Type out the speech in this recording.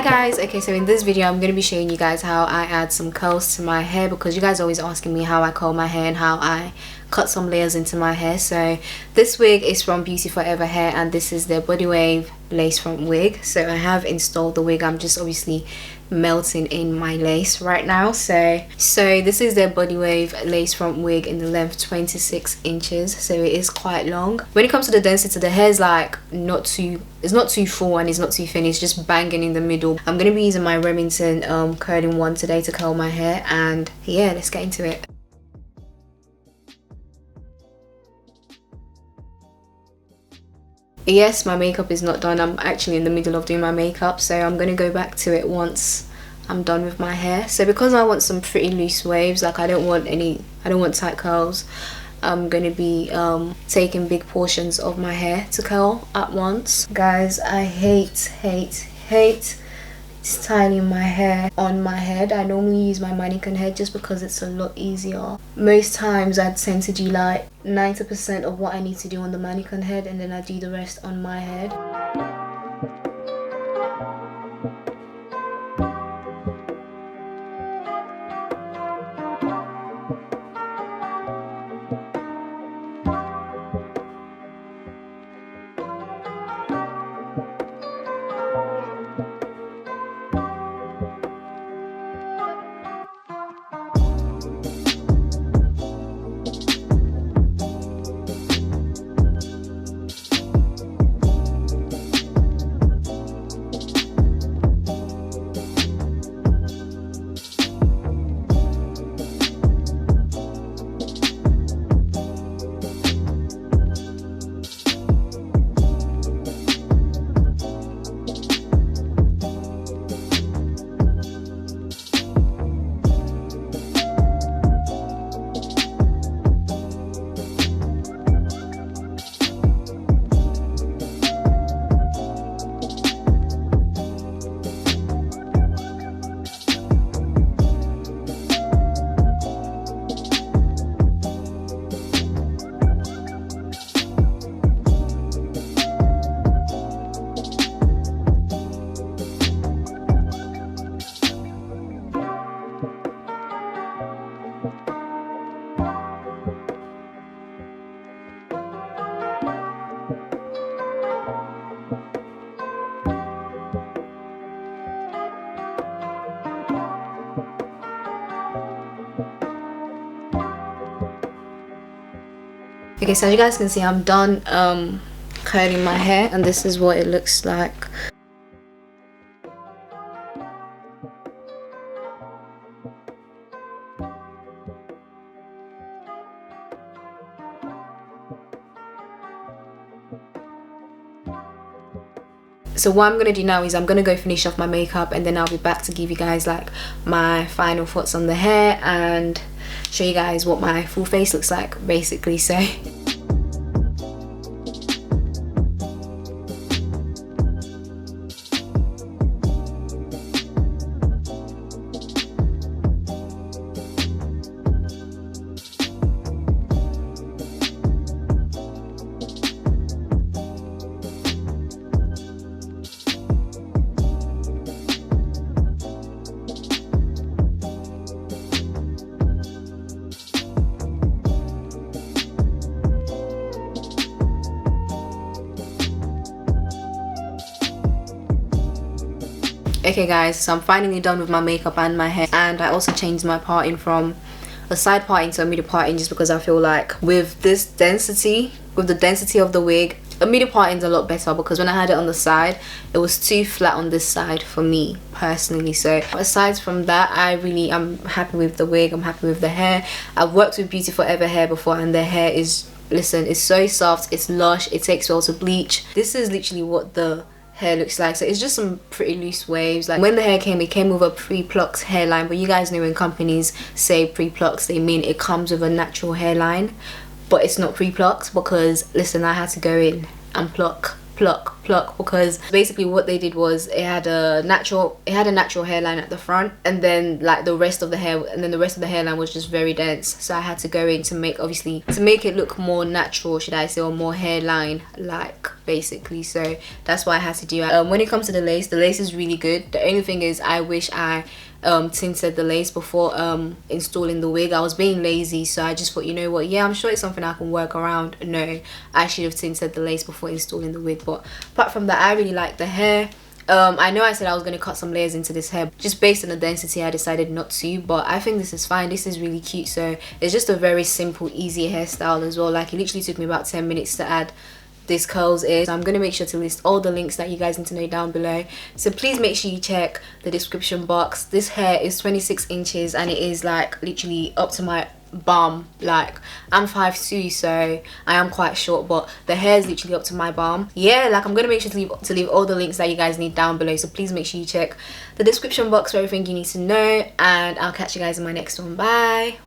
guys, okay, so in this video I'm going to be showing you guys how I add some curls to my hair, because you guys are always asking me how I curl my hair and how I cut some layers into my hair. So this wig is from Beauty Forever Hair and this is their body wave lace front wig. So I have installed the wig, I'm just obviously melting in my lace right now. So this is their body wave lace front wig in the length 26 inches, so it is quite long. When it comes to the density, the hair is like it's not too full and it's not too thin, it's just banging in the middle. I'm going to be using my Remington curling one today to curl my hair, and yeah, let's get into it. Yes, my makeup is not done. I'm actually in the middle of doing my makeup, so I'm going to go back to it once I'm done with my hair. So because I want some pretty loose waves, like I don't want tight curls, I'm going to be taking big portions of my hair to curl at once. Guys, I hate styling my hair on my head. I normally use my mannequin head just because it's a lot easier. Most times I tend to do like 90% of what I need to do on the mannequin head, and then I do the rest on my head. Okay, so as you guys can see, I'm done curling my hair, and this is what it looks like. So what I'm gonna do now is I'm gonna go finish off my makeup, and then I'll be back to give you guys like my final thoughts on the hair and show you guys what my full face looks like, basically. So okay guys, so I'm finally done with my makeup and my hair, and I also changed my parting from a side parting to a middle parting, just because I feel like with the density of the wig, a middle parting is a lot better, because when I had it on the side it was too flat on this side for me personally. So aside from that, I'm happy with the wig, I'm happy with the hair. I've worked with Beauty Forever Hair before, and their hair is, listen, it's so soft, it's lush, it takes well to bleach. This is literally what the hair looks like. So it's just some pretty loose waves. Like when the hair came, it came with a pre-plucked hairline, but you guys know when companies say pre-plucks, they mean it comes with a natural hairline, but it's not pre-plucked, because listen, I had to go in and pluck pluck because basically what they did was it had a natural hairline at the front, and then like the rest of the hairline was just very dense. So I had to go in to make it look more natural, should I say, or more hairline like, basically. So that's what I had to do. When it comes to the lace is really good. The only thing is I wish I tinted the lace before installing the wig. I was being lazy, so I just thought, you know what, yeah, I'm sure it's something I can work around. No, I should have tinted the lace before installing the wig. But apart from that, I really like the hair. I know I said I was going to cut some layers into this hair. Just based on the density, I decided not to, but I think this is fine. This is really cute. So it's just a very simple, easy hairstyle as well. Like, it literally took me about 10 minutes to add this curls is. So I'm going to make sure to list all the links that you guys need to know down below, so please make sure you check the description box. This hair is 26 inches and it is like literally up to my bum. Like, I'm 5'2", so I am quite short, but the hair is literally up to my bum. Yeah, like, I'm gonna make sure to leave all the links that you guys need down below, so please make sure you check the description box for everything you need to know, and I'll catch you guys in my next one. Bye.